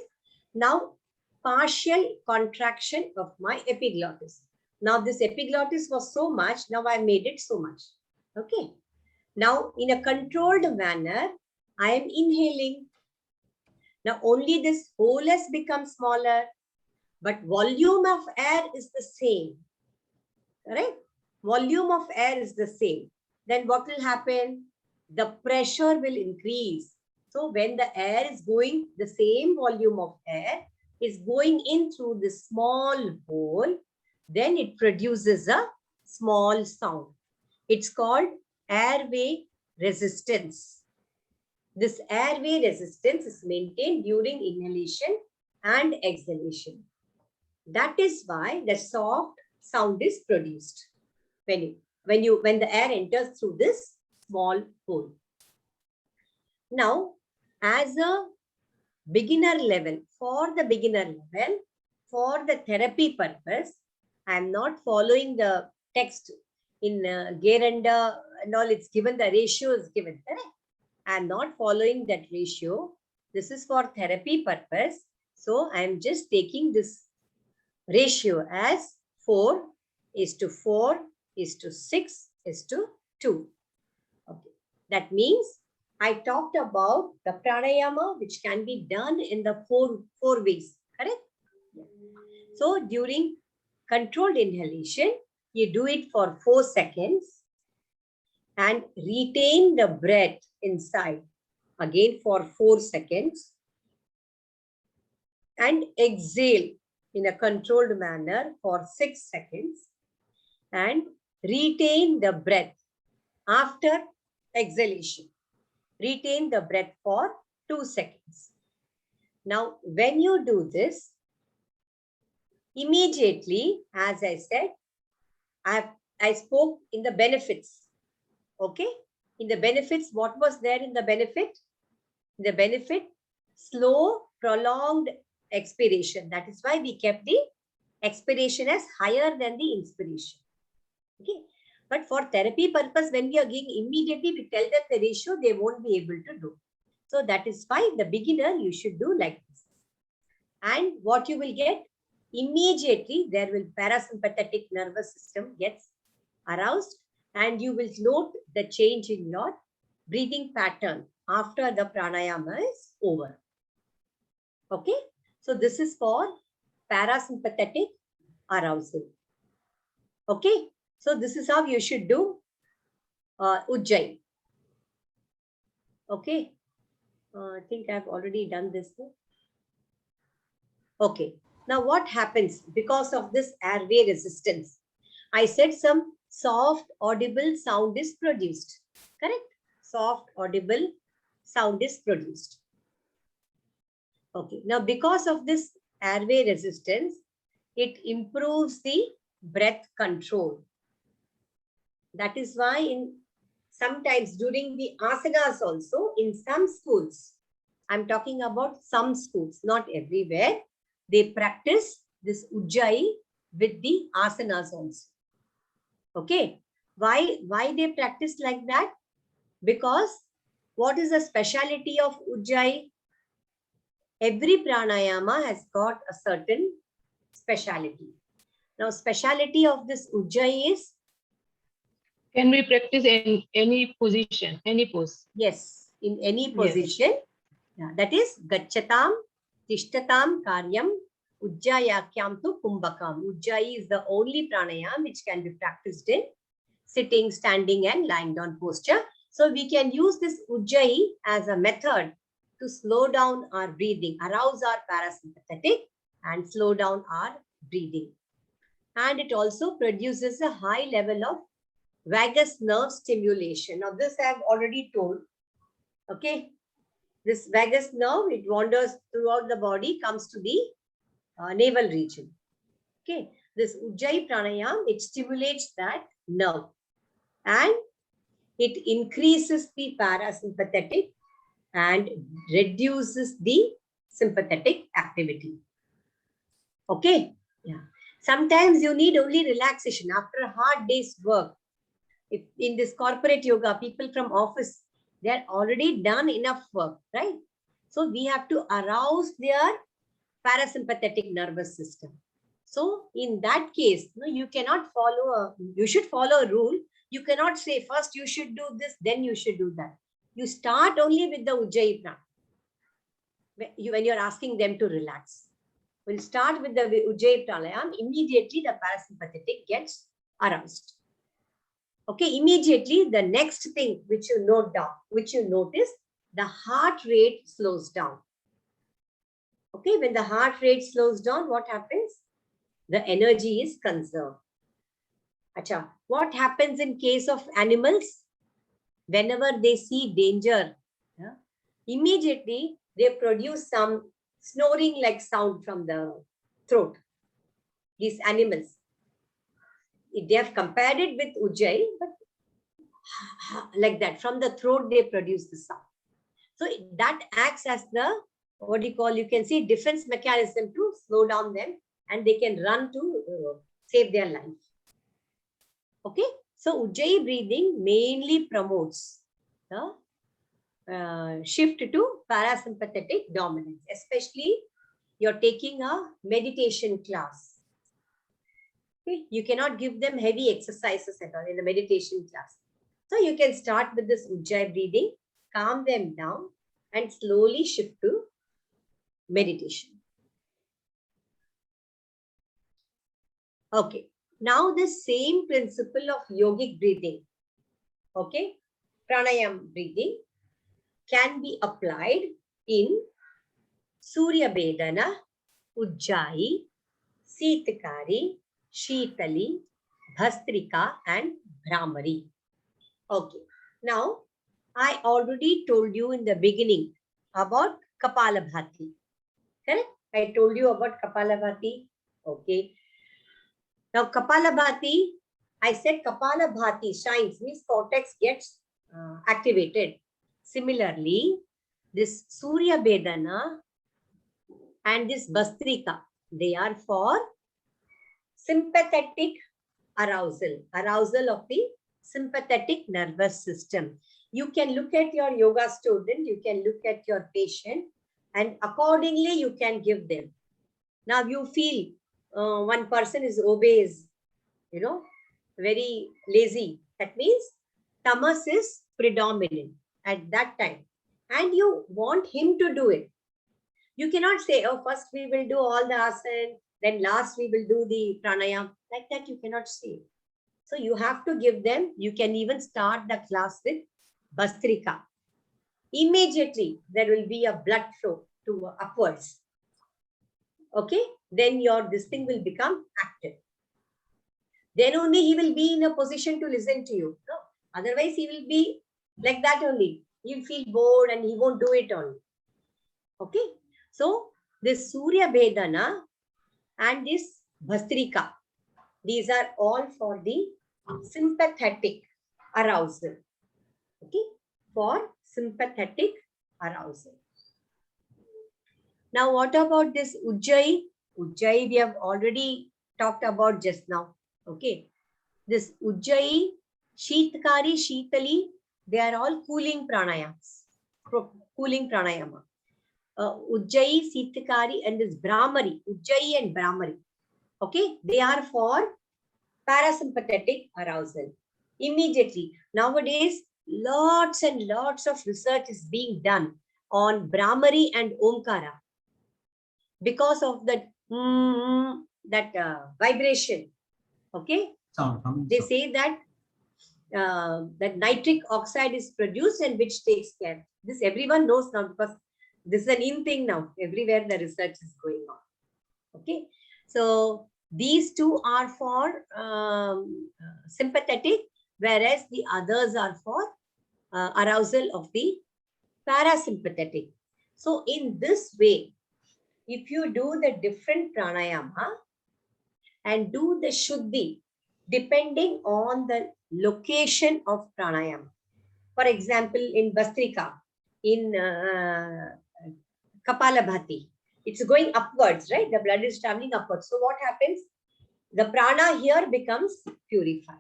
Now partial contraction of my epiglottis. Now this epiglottis was so much, now I made it so much. Okay. Now in a controlled manner, I am inhaling. Now only this hole has become smaller, but volume of air is the same. Correct? Volume of air is the same. Then what will happen? The pressure will increase. So when the air is going, the same volume of air is going in through the small hole, then it produces a small sound. It's called airway resistance. This airway resistance is maintained during inhalation and exhalation. That is why the soft sound is produced when the air enters through this small hole. Now, as a beginner level, for the therapy purpose, I am not following the text in Geranda and all. It's given, the ratio is given, correct? I am not following that ratio. This is for therapy purpose. So I am just taking this ratio as 4:4:6:2. Okay. That means I talked about the pranayama, which can be done in the four ways, correct? So during controlled inhalation, you do it for 4 seconds and retain the breath inside again for 4 seconds and exhale in a controlled manner for 6 seconds and retain the breath after exhalation. Retain the breath for 2 seconds. Now, when you do this, immediately, as I said, I spoke in the benefits. Okay? In the benefits, what was there in the benefit? In the benefit, slow, prolonged expiration. That is why we kept the expiration as higher than the inspiration. Okay? But for therapy purpose, when we are giving immediately, we tell them the ratio, they won't be able to do. So that is why the beginner, you should do like this. And what you will get, immediately there will parasympathetic nervous system gets aroused and you will note the change in your breathing pattern after the pranayama is over. Okay. So this is for parasympathetic arousal. Okay. So this is how you should do Ujjayi. Okay. I think I've already done this. Okay. Now what happens because of this airway resistance? I said some soft audible sound is produced. Correct? Soft audible sound is produced. Okay. Now because of this airway resistance, it improves the breath control. That is why in sometimes during the asanas also in some schools, I'm talking about some schools, not everywhere, they practice this Ujjayi with the asanas also. Okay. Why they practice like that? Because what is the speciality of Ujjayi? Every pranayama has got a certain speciality. Now, speciality of this Ujjayi is? Can we practice in any position, any pose? Yes, in any Yes. position. Yeah, that is Gacchatam, Tishtatam, Karyam, Ujjayakyam to Kumbhakam. Ujjayi is the only pranayam which can be practiced in sitting, standing, and lying down posture. So we can use this Ujjayi as a method to slow down our breathing, arouse our parasympathetic, and slow down our breathing. And it also produces a high level of vagus nerve stimulation. Now, this I have already told. Okay. This vagus nerve, it wanders throughout the body, comes to the navel region. Okay. This Ujjayi pranayam, it stimulates that nerve and it increases the parasympathetic and reduces the sympathetic activity. Okay. Yeah. Sometimes you need only relaxation after a hard day's work. If in this corporate yoga, people from office, they're already done enough work, right? So we have to arouse their parasympathetic nervous system. So in that case, no, you cannot follow you should follow a rule. You cannot say first you should do this, then you should do that. You start only with the Ujjayi Prana. When you're asking them to relax. We'll start with the Ujjayi Pranayam. Immediately the parasympathetic gets aroused. Okay, immediately the next thing which you note down, which you notice, the heart rate slows down. Okay, when the heart rate slows down, what happens? The energy is conserved. Acha, what happens in case of animals? Whenever they see danger, yeah, immediately they produce some snoring like sound from the throat. These animals. They have compared it with Ujjayi, but like that, from the throat they produce the sound. So that acts as the, what do you call, you can say defense mechanism to slow down them and they can run to save their life. Okay, so Ujjayi breathing mainly promotes the shift to parasympathetic dominance, especially you're taking a meditation class. Okay, you cannot give them heavy exercises at all in the meditation class. So you can start with this Ujjayi breathing, calm them down, and slowly shift to meditation. Okay, now the same principle of yogic breathing, okay, pranayam breathing, can be applied in Surya Bedana, Ujjayi, Sitakari, Shitali, Bhastrika, and Brahmari. Okay, now I already told you in the beginning about Kapalabhati. Correct? I told you about Kapalabhati. Okay. Now Kapalabhati, I said Kapalabhati shines, means cortex gets activated. Similarly, this Surya Bedana and this Bhastrika, they are for sympathetic arousal of the sympathetic nervous system. You can look at your yoga student, you can look at your patient, and accordingly you can give them. Now you feel one person is obese, you know, very lazy. That means tamas is predominant at that time. And you want him to do it. You cannot say, oh, first we will do all the asana, then last we will do the pranayam. Like that you cannot say. So you have to give them, you can even start the class with Bhastrika. immediately there will be a blood flow to upwards. Okay, then this thing will become active. Then only he will be in a position to listen to you. No? Otherwise, he will be like that only. He'll feel bored and he won't do it only. Okay. So this Surya Vedana and this Bhastrika, these are all for the sympathetic arousal. Okay. For sympathetic arousal. Now, what about this Ujjayi? Ujjayi we have already talked about just now. Okay. This Ujjayi, Sheetkari, Sheetali, they are all cooling pranayams. Cooling pranayama. Ujjayi, Sheetkari, and this Brahmari. Ujjayi and Brahmari. Okay. They are for parasympathetic arousal. Immediately. Nowadays, lots and lots of research is being done on Brahmari and Omkara. Because of that, vibration, okay? They say that that nitric oxide is produced and which takes care. This everyone knows now because this is an in thing now. Everywhere the research is going on. Okay, so these two are for sympathetic, whereas the others are for arousal of the parasympathetic. So in this way, if you do the different pranayama and do the Shuddhi depending on the location of pranayama. For example, in Bhastrika, in Kapalabhati, it's going upwards, right? The blood is traveling upwards. So what happens? The prana here becomes purified.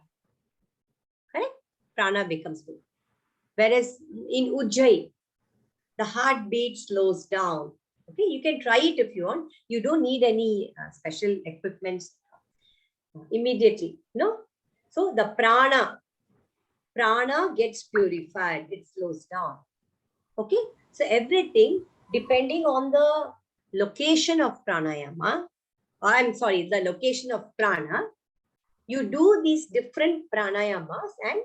Correct? Prana becomes purified. Whereas in Ujjayi, the heartbeat slows down. Okay, you can try it if you want. You don't need any special equipment immediately. No? So the prana gets purified. It slows down. Okay? So everything depending on the location of pranayama, or I'm sorry, the location of prana, you do these different pranayamas and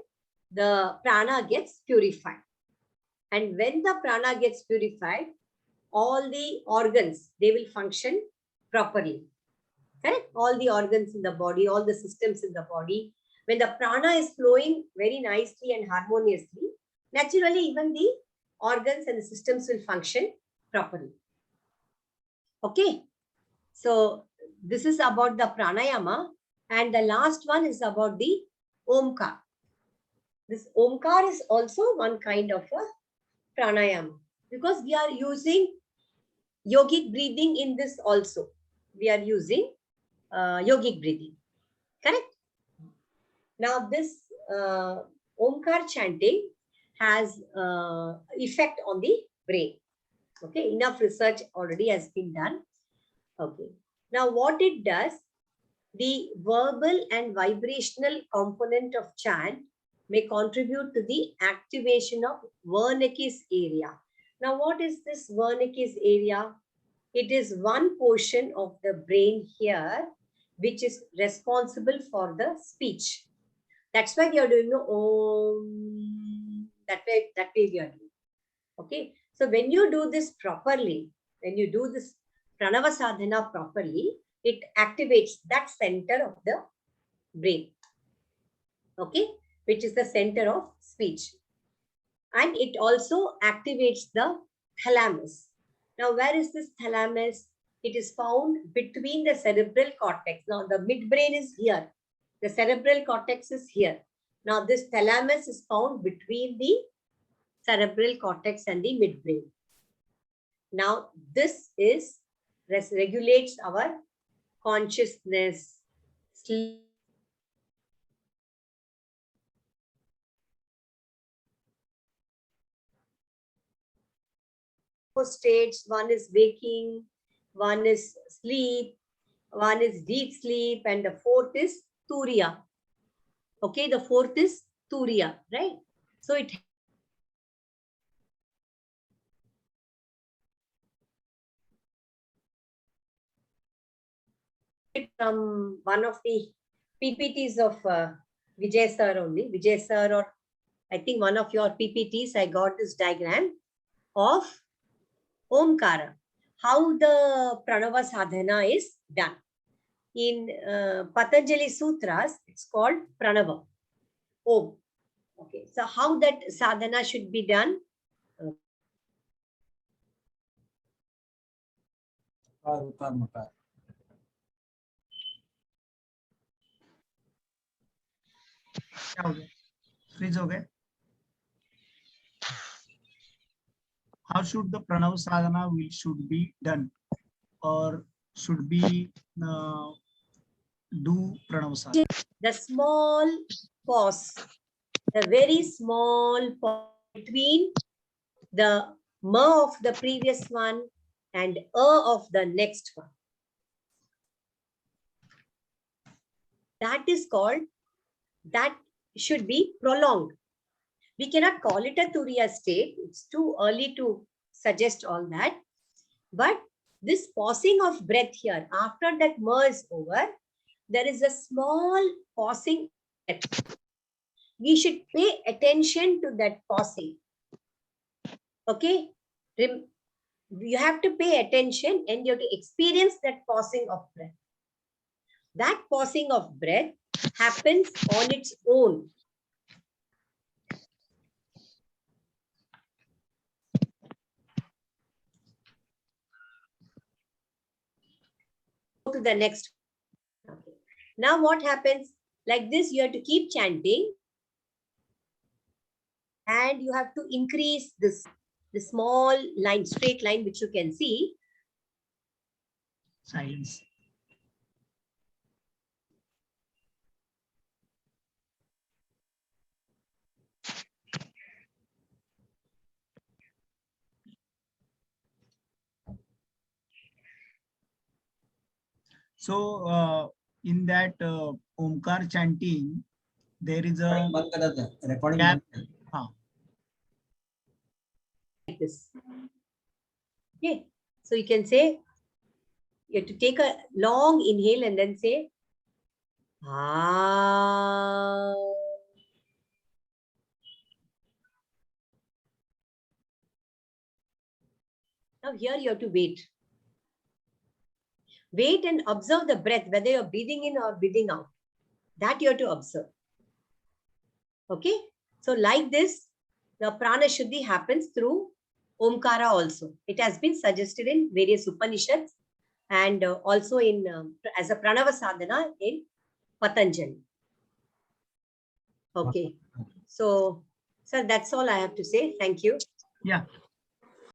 the prana gets purified. And when the prana gets purified, all the organs, they will function properly. Correct? All the organs in the body, all the systems in the body. When the prana is flowing very nicely and harmoniously, naturally even the organs and the systems will function properly. Okay. So this is about the pranayama. And the last one is about the Omkar. This Omkar is also one kind of a pranayama because we are using yogic breathing in this also. We are using yogic breathing. Correct? Now this Omkar chanting has effect on the brain. Okay, enough research already has been done. Okay. Now what it does, the verbal and vibrational component of chant may contribute to the activation of Wernicke's area. Now what is this Wernicke's area? It is one portion of the brain here which is responsible for the speech. That's why we are doing the Om. That way we are doing. Okay. So when you do this properly, when you do this pranava sadhana properly, it activates that center of the brain. Okay. Which is the center of speech. And it also activates the thalamus. Now, where is this thalamus? It is found between the cerebral cortex. Now, the midbrain is here. The cerebral cortex is here. Now, this thalamus is found between the cerebral cortex and the midbrain. Now, this is regulates our consciousness, sleep, states. One is waking, one is sleep, one is deep sleep, and the fourth is Turiya. Okay, the fourth is Turiya, right? So it from one of the PPTs of Vijay sir only. Vijay sir, or I think one of your PPTs, I got this diagram. of Omkara. How the Pranava sadhana is done. In Patanjali Sutras, it's called Pranava. Om. Okay, so how that sadhana should be done? क्या हो गया? Freeze हो गए? How should the pranav sadhana should be done, or should be do pranav sadhana? The small pause, the very small pause between the ma of the previous one and of the next one. That is called, that should be prolonged. We cannot call it a Turiya state. It's too early to suggest all that. But this pausing of breath here, after that ma is over, there is a small pausing breath. We should pay attention to that pausing. Okay? You have to pay attention and you have to experience that pausing of breath. That pausing of breath happens on its own. Go to the next. Okay. Now what happens? Like this, you have to keep chanting. And you have to increase this, the small line, straight line, which you can see. Silence. So in that Omkar chanting, there is a recording. gap. Like this. Okay. So you can say, you have to take a long inhale and then say, ah. Now here you have to wait. Wait and observe the breath, whether you're breathing in or breathing out. That you have to observe. Okay. So like this, the prana shuddhi happens through Omkara also. It has been suggested in various Upanishads and also in as a pranava sadhana in Patanjali. Okay. So, sir, that's all I have to say. Thank you. Yeah.